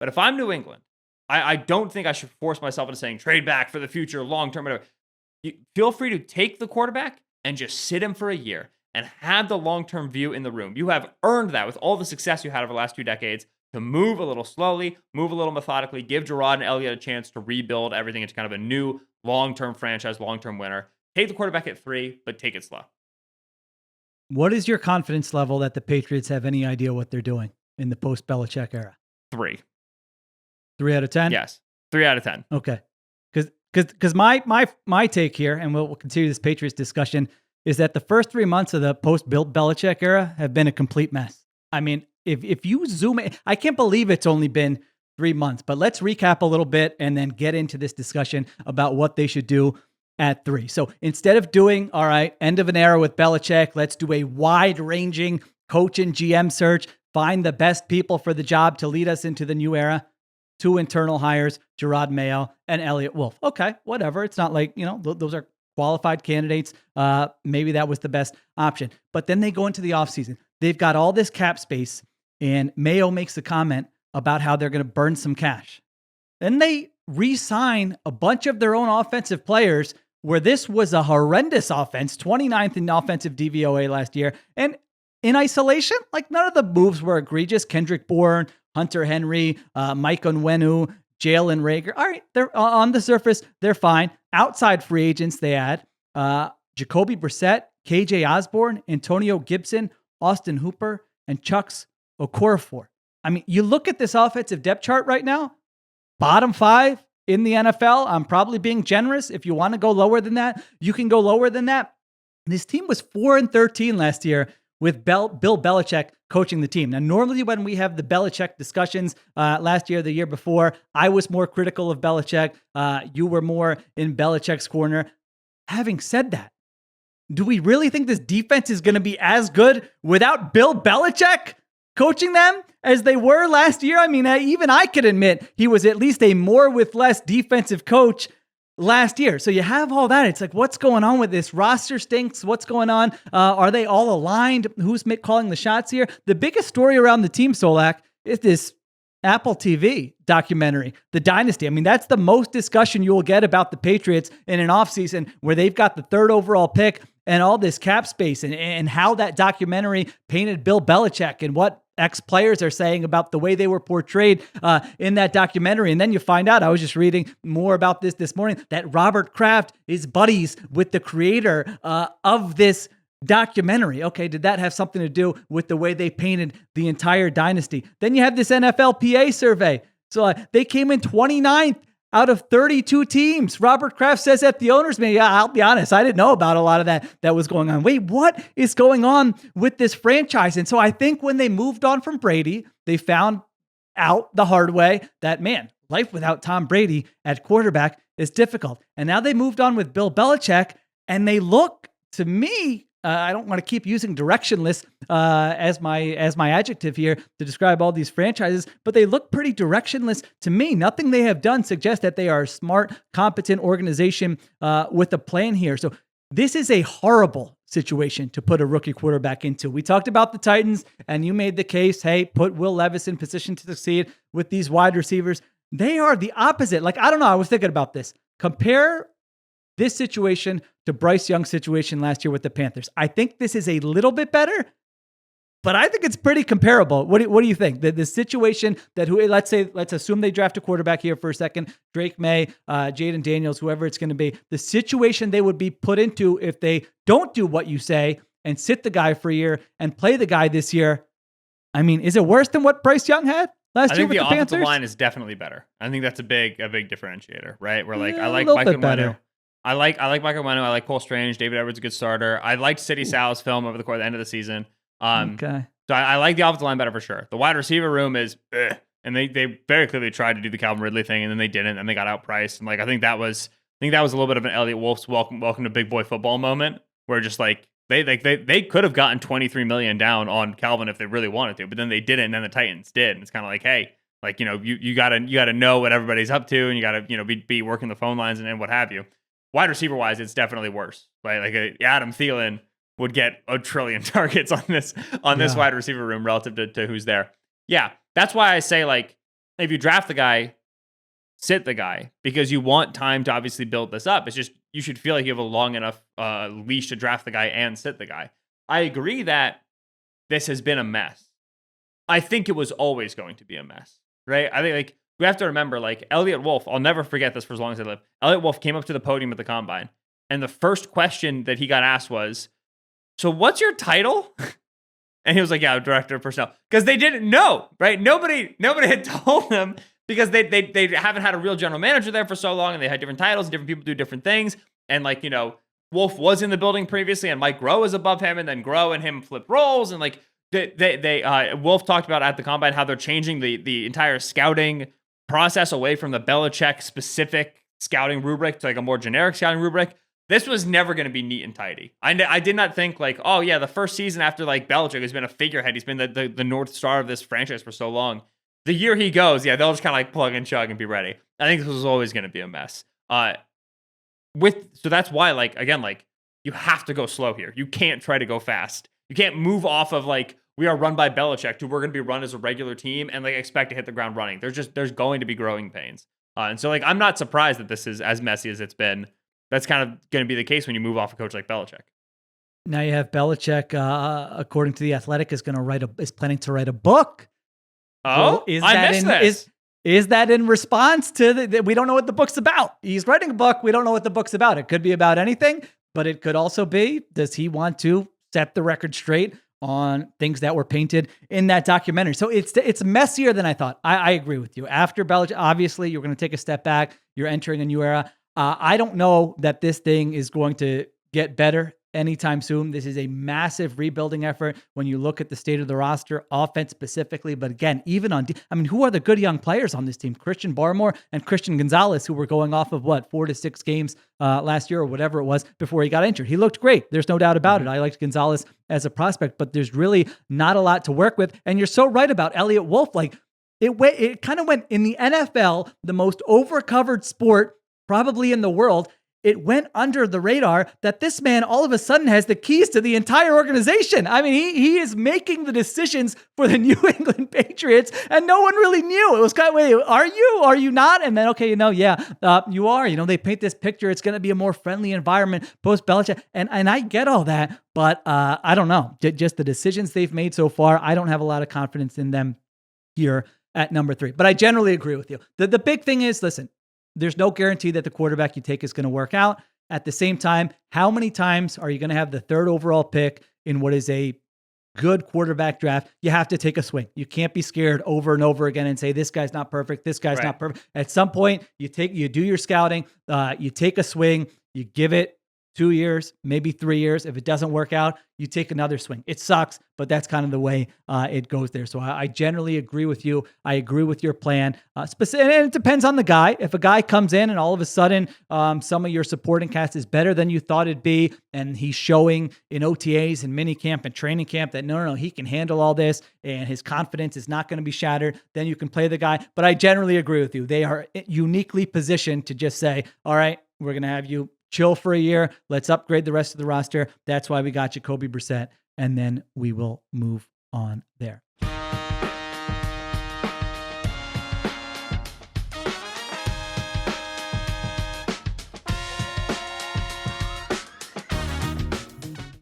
But if I'm New England, I don't think I should force myself into saying trade back for the future, long-term, whatever. Feel free to take the quarterback and just sit him for a year and have the long-term view in the room. You have earned that with all the success you had over the last 2 decades to move a little slowly, move a little methodically, give Gerard and Elliott a chance to rebuild everything into kind of a new long-term franchise, long-term winner. Take the quarterback at 3, but take it slow. What is your confidence level that the Patriots have any idea what they're doing in the post-Belichick era? 3. 3 out of 10? Yes. 3 out of 10. Okay. Because my take here, and we'll continue this Patriots discussion, is that the first 3 months of the post-Bill Belichick era have been a complete mess. I mean, if you zoom in, I can't believe it's only been 3 months, but let's recap a little bit and then get into this discussion about what they should do at 3. So instead of doing, all right, end of an era with Belichick, let's do a wide-ranging coach and GM search, find the best people for the job to lead us into the new era. 2 internal hires, Gerard Mayo and Elliott Wolf. Okay, whatever. It's not like, those are qualified candidates. Maybe that was the best option. But then they go into the offseason. They've got all this cap space, and Mayo makes a comment about how they're going to burn some cash. Then they re-sign a bunch of their own offensive players, where this was a horrendous offense, 29th in offensive DVOA last year. And in isolation, like, none of the moves were egregious. Kendrick Bourne, Hunter Henry, Mike Onwenu, Jalen Reagor. All right, they're on the surface, they're fine. Outside free agents, they add Jacoby Brissett, KJ Osborne, Antonio Gibson, Austin Hooper, and Chucks Okorafor. I mean, you look at this offensive depth chart right now, bottom 5 in the NFL. I'm probably being generous. If you want to go lower than that, you can go lower than that. This team was 4-13 last year with Bill Belichick coaching the team. Now, normally when we have the Belichick discussions last year, the year before, I was more critical of Belichick. You were more in Belichick's corner. Having said that, do we really think this defense is going to be as good without Bill Belichick coaching them as they were last year? I mean, even I can admit he was at least a more with less defensive coach last year. So you have all that. It's like, what's going on with this roster? Stinks. What's going on? Are they all aligned? Who's calling the shots here? The biggest story around the team, Solak, is this Apple TV documentary, The Dynasty. I mean, that's the most discussion you will get about the Patriots in an offseason where they've got the 3rd overall pick and all this cap space, and how that documentary painted Bill Belichick and what ex-players are saying about the way they were portrayed in that documentary. And then you find out, I was just reading more about this morning, that Robert Kraft is buddies with the creator of this documentary. Okay, did that have something to do with the way they painted the entire dynasty? Then you have this NFLPA survey. So they came in 29th out of 32 teams. Robert Kraft says at the owners meeting, I'll be honest, I didn't know about a lot of that was going on. Wait, what is going on with this franchise? And so I think when they moved on from Brady, they found out the hard way that, man, life without Tom Brady at quarterback is difficult. And now they moved on with Bill Belichick, and they look, to me, I don't want to keep using directionless as my adjective here to describe all these franchises, but they look pretty directionless to me. Nothing they have done suggests that they are a smart, competent organization with a plan here. So this is a horrible situation to put a rookie quarterback into. We talked about the Titans, and you made the case, hey, put Will Levis in position to succeed with these wide receivers. They are the opposite. Like, I don't know. I was thinking about this. Compare this situation to Bryce Young's situation last year with the Panthers. I think this is a little bit better, but I think it's pretty comparable. What do you think? The situation that let's assume they draft a quarterback here for a second, Drake May, Jaden Daniels, whoever it's going to be, the situation they would be put into if they don't do what you say and sit the guy for a year and play the guy this year. I mean, is it worse than what Bryce Young had last year with the Panthers? I think the offensive line is definitely better. I think that's a big differentiator, right? Where I like Mike Onwenu. I like Mike Onwenu. I like Cole Strange. David Edwards, a good starter. I liked City Sal's film over the end of the season. Okay. So I like the offensive line better for sure. The wide receiver room is, and they very clearly tried to do the Calvin Ridley thing, and then they didn't, and they got outpriced. And I think that was a little bit of an Elliott Wolf's welcome to big boy football moment, where just like they could have gotten $23 million down on Calvin if they really wanted to, but then they didn't, and then the Titans did, and it's kind of like, hey, like, you gotta know what everybody's up to, and you gotta be working the phone lines and what have you. Wide receiver wise, it's definitely worse. Right? Like Adam Thielen would get a trillion targets on this wide receiver room relative to who's there. Yeah, that's why I say, like, if you draft the guy, sit the guy because you want time to obviously build this up. It's just you should feel like you have a long enough leash to draft the guy and sit the guy. I agree that this has been a mess. I think it was always going to be a mess, right? I think like we have to remember, like Elliot Wolf, I'll never forget this for as long as I live. Elliot Wolf came up to the podium at the combine, and the first question that he got asked was, "So what's your title?" And he was like, "Yeah, I'm director of personnel," because they didn't know, right? Nobody had told them because they haven't had a real general manager there for so long, and they had different titles, and different people do different things, and like Wolf was in the building previously, and Mike Groh was above him, and then Groh and him flipped roles, and like Wolf talked about at the combine how they're changing the entire scouting process away from the Belichick specific scouting rubric to like a more generic scouting rubric. This was never going to be neat and tidy. I did not think like, oh yeah, the first season after like Belichick has been a figurehead. He's been the North Star of this franchise for so long. The year he goes, yeah, they'll just kind of like plug and chug and be ready. I think this was always going to be a mess. So that's why, like, again, like you have to go slow here. You can't try to go fast. You can't move off of like we are run by Belichick to we're going to be run as a regular team and like expect to hit the ground running. There's going to be growing pains. And so like I'm not surprised that this is as messy as it's been. That's kind of going to be the case when you move off a coach like Belichick. Now you have Belichick, according to The Athletic, is planning to write a book. Oh, so I missed this. Is that in response to we don't know what the book's about? He's writing a book. We don't know what the book's about. It could be about anything, but it could also be, does he want to set the record straight on things that were painted in that documentary? So it's messier than I thought. I agree with you. After Belichick, obviously, you're going to take a step back. You're entering a new era. I don't know that this thing is going to get better anytime soon. This is a massive rebuilding effort when you look at the state of the roster, offense specifically. But again, even who are the good young players on this team? Christian Barmore and Christian Gonzalez, who were going off of 4 to 6 games last year or whatever it was before he got injured. He looked great. There's no doubt about it. I liked Gonzalez as a prospect, but there's really not a lot to work with. And you're so right about Elliot Wolf. Like it kind of went in the NFL, the most overcovered sport probably in the world. It went under the radar that this man all of a sudden has the keys to the entire organization. I mean, he is making the decisions for the New England Patriots, and no one really knew. It was kind of, wait, are you? Are you not? And then, okay, you are. They paint this picture. It's going to be a more friendly environment post-Belichick, and I get all that, but I don't know. Just the decisions they've made so far, I don't have a lot of confidence in them here at number 3. But I generally agree with you. The big thing is, listen, there's no guarantee that the quarterback you take is going to work out. At the same time, how many times are you going to have the 3rd overall pick in what is a good quarterback draft? You have to take a swing. You can't be scared over and over again and say, this guy's not perfect. This guy's not perfect. At some point, you do your scouting, you take a swing, you give it 2 years, maybe 3 years. If it doesn't work out, you take another swing. It sucks, but that's kind of the way it goes there. So I generally agree with you. I agree with your plan. And it depends on the guy. If a guy comes in and all of a sudden some of your supporting cast is better than you thought it'd be, and he's showing in OTAs and minicamp and training camp that no, he can handle all this and his confidence is not going to be shattered, then you can play the guy. But I generally agree with you. They are uniquely positioned to just say, all right, we're going to have you chill for a year. Let's upgrade the rest of the roster. That's why we got Jacoby Brissett, and then we will move on there.